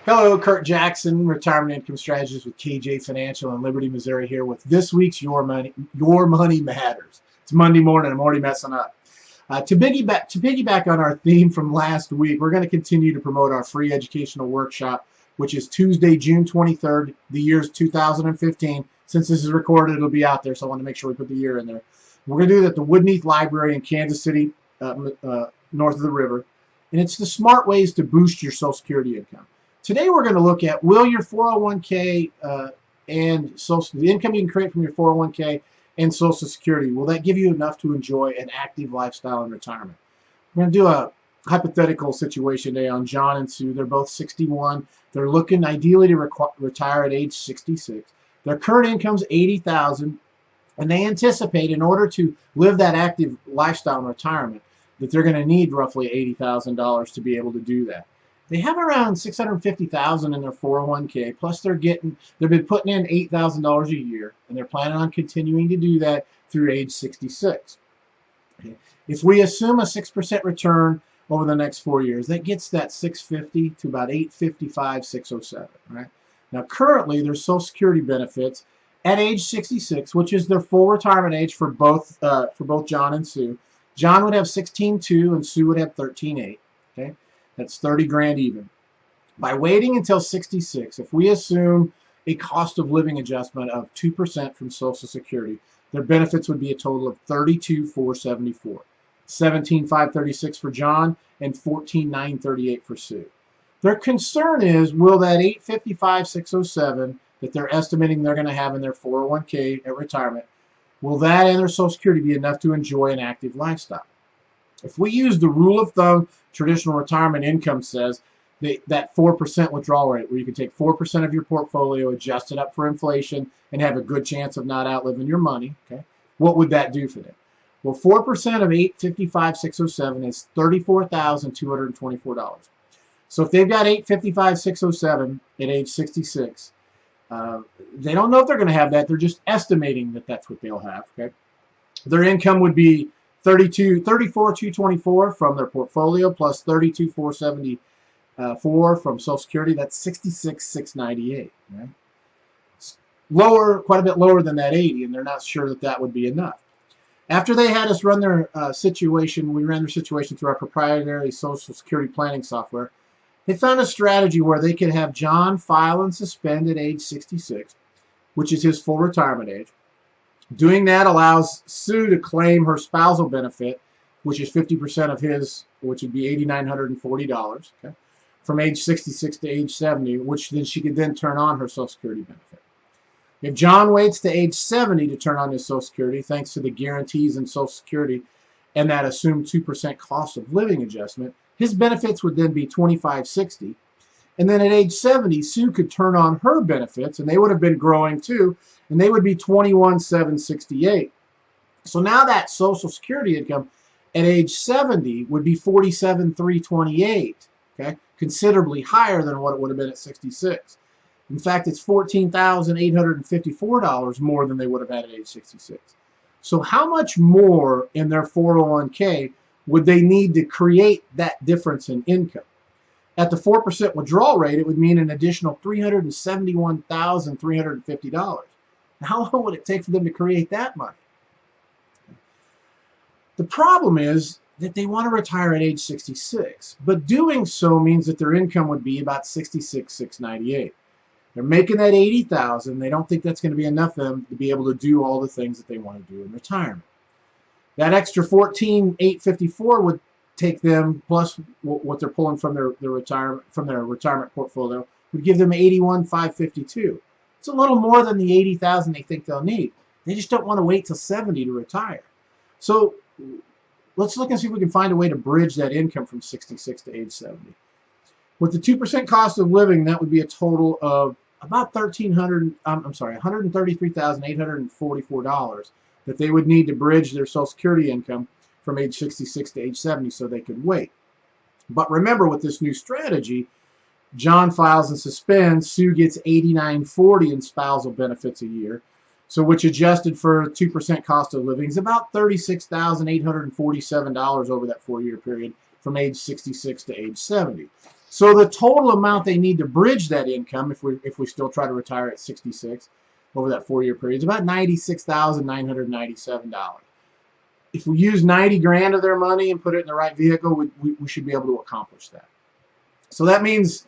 Hello, Kurt Jackson, Retirement Income Strategist with KJ Financial in Liberty, Missouri, here with this week's Your Money Matters. It's Monday morning. I'm already messing up. To piggyback on our theme from last week, we're going to continue to promote our free educational workshop, which is Tuesday, June 23rd. The year's 2015. Since this is recorded, it'll be out there, so I want to make sure we put the year in there. We're going to do it at the Woodneath Library in Kansas City, north of the river. And it's the smart ways to boost your Social Security income. Today we're going to look at, will your 401k and the income you can create from your 401k and Social Security, will that give you enough to enjoy an active lifestyle in retirement? We're going to do a hypothetical situation today on John and Sue. They're both 61. They're looking ideally to retire at age 66. Their current income's $80,000, and they anticipate in order to live that active lifestyle in retirement that they're going to need roughly $80,000 to be able to do that. They have around $650,000 in their 401k, plus they've been putting in $8,000 a year, and they're planning on continuing to do that through age 66. Okay. If we assume a 6% return over the next 4 years, that gets that 650 to about 855, 607. Right? Now, currently, their Social Security benefits at age 66, which is their full retirement age for both John and Sue. John would have 16.2 and Sue would have 13.8. Okay. That's 30 grand even. By waiting until 66, if we assume a cost of living adjustment of 2% from Social Security, their benefits would be a total of $32,474, $17,536 for John, and $14,938 for Sue. Their concern is, will that $855,607 that they're estimating they're going to have in their 401k at retirement, will that and their Social Security be enough to enjoy an active lifestyle? If we use the rule of thumb, traditional retirement income says that 4% withdrawal rate, where you can take 4% of your portfolio, adjust it up for inflation, and have a good chance of not outliving your money. Okay, what would that do for them? Well, 4% of $855,607 is $34,224. So if they've got $855,607 at age 66, they don't know if they're going to have that. They're just estimating that that's what they'll have. Okay, their income would be $34,224 from their portfolio plus $32,474 from Social Security. That's $66,698. Right? Lower, quite a bit lower than that 80, and they're not sure that that would be enough. After they had us run their situation, we ran their situation through our proprietary Social Security planning software. They found a strategy where they could have John file and suspend at age 66, which is his full retirement age. Doing that allows Sue to claim her spousal benefit, which is 50% of his, which would be $8,940, okay, from age 66 to age 70, which then she could then turn on her Social Security benefit. If John waits to age 70 to turn on his Social Security, thanks to the guarantees in Social Security and that assumed 2% cost of living adjustment, his benefits would then be $2,560. And then at age 70, Sue could turn on her benefits, and they would have been growing too, and they would be $21,768. So now that Social Security income at age 70 would be $47,328, okay? Considerably higher than what it would have been at 66. In fact, it's $14,854 more than they would have had at age 66. So how much more in their 401k would they need to create that difference in income? At the 4% withdrawal rate, it would mean an additional $371,350. How long would it take for them to create that money? The problem is that they want to retire at age 66, but doing so means that their income would be about $66,698. They're making that $80,000. They don't think that's going to be enough for them to be able to do all the things that they want to do in retirement. That extra $14,854 would take them, plus what they're pulling from their retirement portfolio, would give them $81,552. It's a little more than the $80,000 they think they'll need. They just don't want to wait till 70 to retire. So let's look and see if we can find a way to bridge that income from 66 to age 70. With the 2% cost of living, that would be a total of about $133,844 that they would need to bridge their Social Security income from age 66 to age 70 so they could wait. But remember, with this new strategy, John files and suspends, Sue gets $89.40 in spousal benefits a year, so which adjusted for 2% cost of living is about $36,847 over that 4-year period from age 66 to age 70. So the total amount they need to bridge that income, if we still try to retire at 66 over that 4-year period, is about $96,997. If we use 90 grand of their money and put it in the right vehicle, we should be able to accomplish that. So that means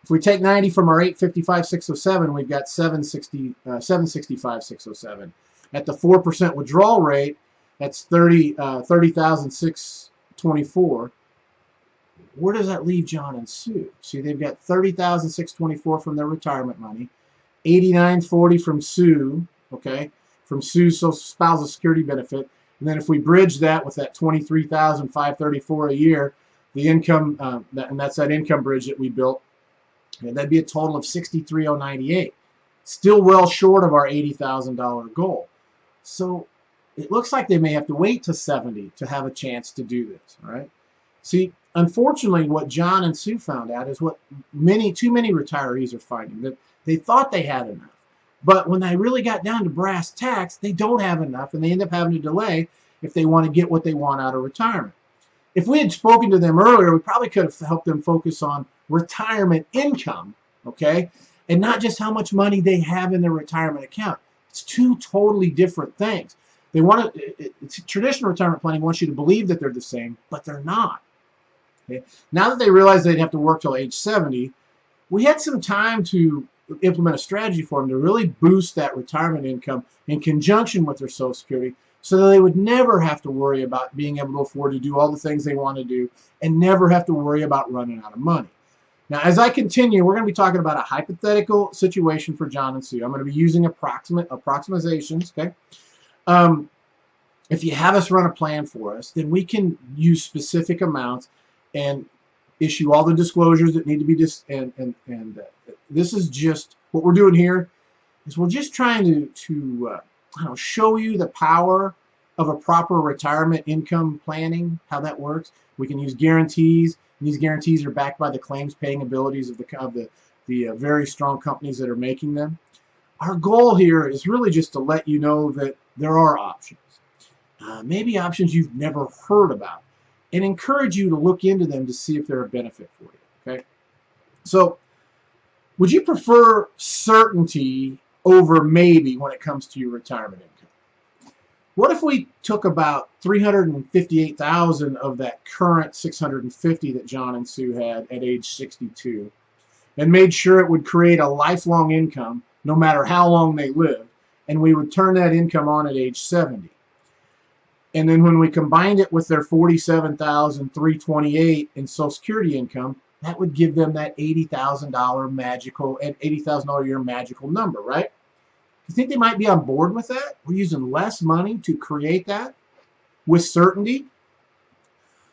if we take 90 from our 855,607, we've got 765,607. At the 4% withdrawal rate, that's 30,624. Where does that leave John and Sue? See, they've got 30,624 from their retirement money, 8940 from Sue, okay, from Sue's spousal security benefit, and then if we bridge that with that 23,534 a year, the income, and that's that income bridge that we built, and that'd be a total of 63,098. Still well short of our $80,000 goal. So it looks like they may have to wait to 70 to have a chance to do this, all right? See, unfortunately, what John and Sue found out is what too many retirees are finding, that they thought they had enough. But when they really got down to brass tacks, they don't have enough, and they end up having to delay if they want to get what they want out of retirement. If we had spoken to them earlier, we probably could have helped them focus on retirement income, okay, and not just how much money they have in their retirement account. It's two totally different things. They want to, traditional retirement planning wants you to believe that they're the same, but they're not. Okay? Now that they realized they'd have to work till age 70, we had some time to implement a strategy for them to really boost that retirement income in conjunction with their Social Security, so that they would never have to worry about being able to afford to do all the things they want to do and never have to worry about running out of money. Now, as I continue, we're going to be talking about a hypothetical situation for John and Sue. I'm going to be using approximations, okay? If you have us run a plan for us, then we can use specific amounts and issue all the disclosures that need to be this is just what we're doing here is we're just trying to I don't know, show you the power of a proper retirement income planning, how that works. We can use guarantees, and these guarantees are backed by the claims paying abilities of the very strong companies that are making them. Our goal here is really just to let you know that there are options, maybe options you've never heard about, and encourage you to look into them to see if they're a benefit for you. Okay, so would you prefer certainty over maybe when it comes to your retirement income? What if we took about $358,000 of that current $650,000 that John and Sue had at age 62 and made sure it would create a lifelong income no matter how long they lived, and we would turn that income on at age 70? And then when we combined it with their $47,328 in Social Security income, that would give them that $80,000 magical, and $80,000 a year magical number, right? You think they might be on board with that? We're using less money to create that with certainty.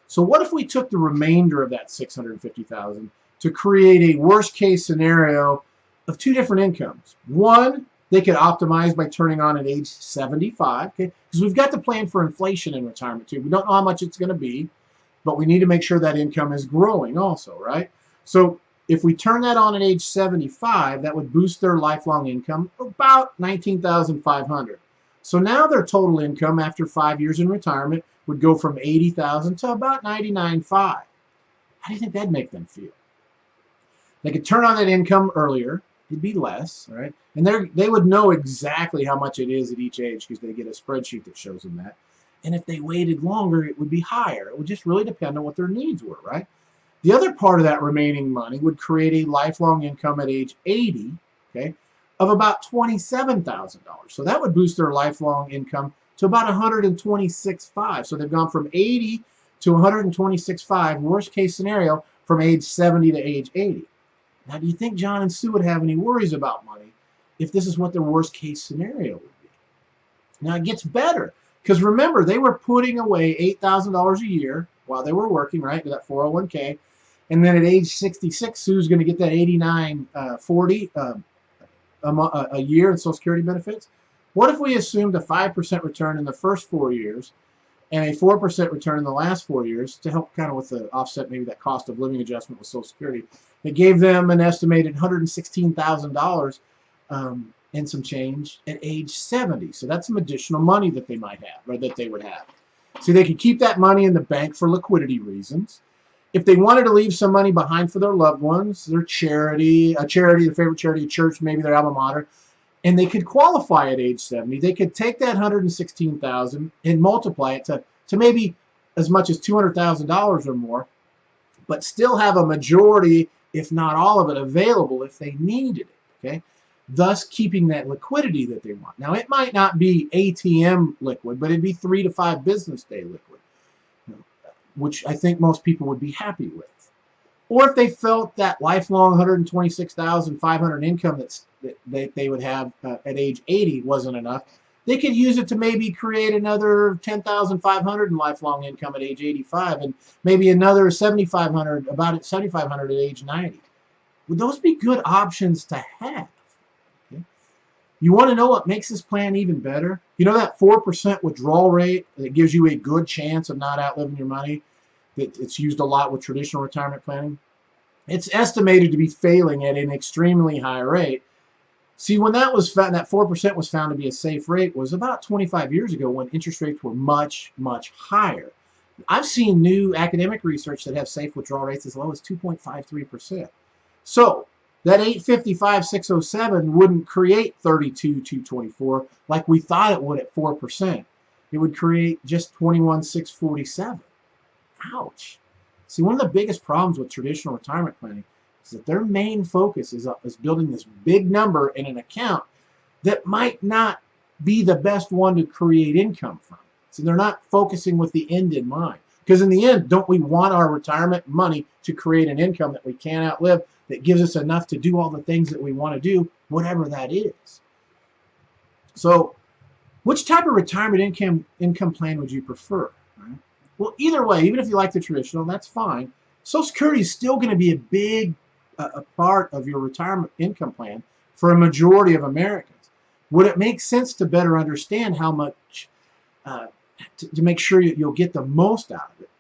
So what if we took the remainder of that $650,000 to create a worst case scenario of two different incomes? One, they could optimize by turning on at age 75, okay? Because we've got to plan for inflation in retirement too. We don't know how much it's going to be, but we need to make sure that income is growing also, right? So if we turn that on at age 75, that would boost their lifelong income about $19,500. So now their total income after 5 years in retirement would go from $80,000 to about $99,500. How do you think that'd make them feel? They could turn on that income earlier. It'd be less, right? And they would know exactly how much it is at each age because they get a spreadsheet that shows them that. And if they waited longer, it would be higher. It would just really depend on what their needs were, right? The other part of that remaining money would create a lifelong income at age 80, okay, of about $27,000. So that would boost their lifelong income to about $126,500. So they've gone from 80 to $126,500, worst case scenario, from age 70 to age 80. Now, do you think John and Sue would have any worries about money if this is what their worst case scenario would be? Now, it gets better, because remember, they were putting away $8,000 a year while they were working, right, with that 401k. And then at age 66, Sue's going to get that $89.40 a year in Social Security benefits. What if we assumed a 5% return in the first 4 years and a 4% return in the last 4 years to help kind of with the offset maybe that cost of living adjustment with Social Security? It gave them an estimated $116,000 and some change at age 70. So that's some additional money that they might have, or that they would have. So they could keep that money in the bank for liquidity reasons. If they wanted to leave some money behind for their loved ones, their charity, their favorite charity, a church, maybe their alma mater, and they could qualify at age 70, they could take that $116,000 and multiply it to maybe as much as $200,000 or more, but still have a majority, if not all of it, available if they needed it, okay? Thus keeping that liquidity that they want. Now, it might not be ATM liquid, but it'd be 3 to 5 business day liquid, which I think most people would be happy with. Or if they felt that lifelong $126,500 income that they would have at age 80 wasn't enough, they could use it to maybe create another $10,500 in lifelong income at age 85, and maybe another $7,500, about $7,500 at age 90. Would those be good options to have? Okay. You want to know what makes this plan even better? You know that 4% withdrawal rate that gives you a good chance of not outliving your money? It's used a lot with traditional retirement planning. It's estimated to be failing at an extremely high rate. See, when that was found, that 4% was found to be a safe rate, was about 25 years ago when interest rates were much, much higher. I've seen new academic research that have safe withdrawal rates as low as 2.53%. So that 855,607 wouldn't create 32,224 like we thought it would at 4%. It would create just 21,647. Ouch. See, one of the biggest problems with traditional retirement planning is that their main focus is building this big number in an account that might not be the best one to create income from. So they're not focusing with the end in mind. Because in the end, don't we want our retirement money to create an income that we can't outlive, that gives us enough to do all the things that we want to do, whatever that is? So which type of retirement income plan would you prefer? Right? Well, either way, even if you like the traditional, that's fine. Social Security is still going to be a big a part of your retirement income plan for a majority of Americans. Would it make sense to better understand how much, to make sure you'll get the most out of it?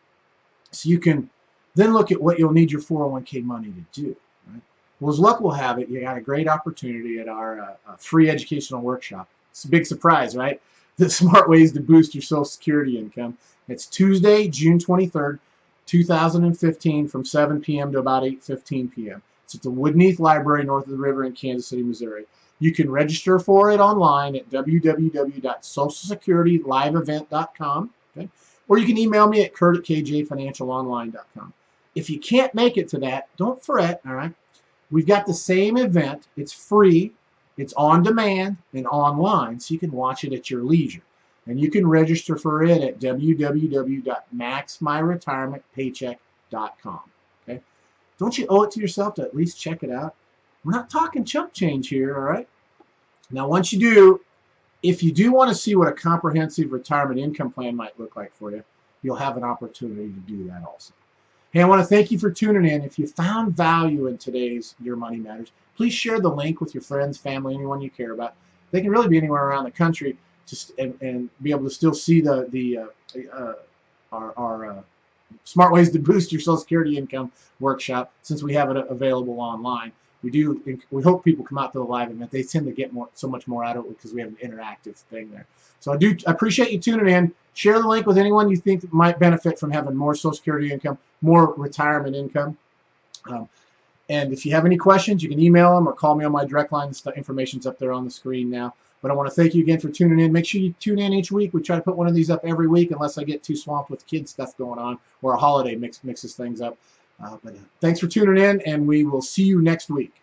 So you can then look at what you'll need your 401k money to do. Right? Well, as luck will have it, you got a great opportunity at our free educational workshop. It's a big surprise, right? The smart ways to boost your Social Security income. It's Tuesday, June 23rd, 2015 from 7 p.m. to about 8:15 p.m. It's at the Woodneath Library north of the river in Kansas City, Missouri. You can register for it online at www.socialsecurityliveevent.com, okay? Or you can email me at kurt@kjfinancialonline.com. If you can't make it to that, don't fret, all right? We've got the same event. It's free, it's on demand, and online, so you can watch it at your leisure. And you can register for it at www.maxmyretirementpaycheck.com. Okay? Don't you owe it to yourself to at least check it out? We're not talking chump change here, all right? Now, once you do, if you do want to see what a comprehensive retirement income plan might look like for you, you'll have an opportunity to do that also. Hey, I want to thank you for tuning in. If you found value in today's Your Money Matters, please share the link with your friends, family, anyone you care about. They can really be anywhere around the country. And be able to still see our smart ways to boost your Social Security income workshop, since we have it available online. We hope people come out to the live event. They tend to get so much more out of it because we have an interactive thing there. So I appreciate you tuning in. Share the link with anyone you think might benefit from having more Social Security income, more retirement income. And if you have any questions, you can email them or call me on my direct line. The information's up there on the screen now. But I want to thank you again for tuning in. Make sure you tune in each week. We try to put one of these up every week unless I get too swamped with kid stuff going on or a holiday mixes things up. But thanks for tuning in, and we will see you next week.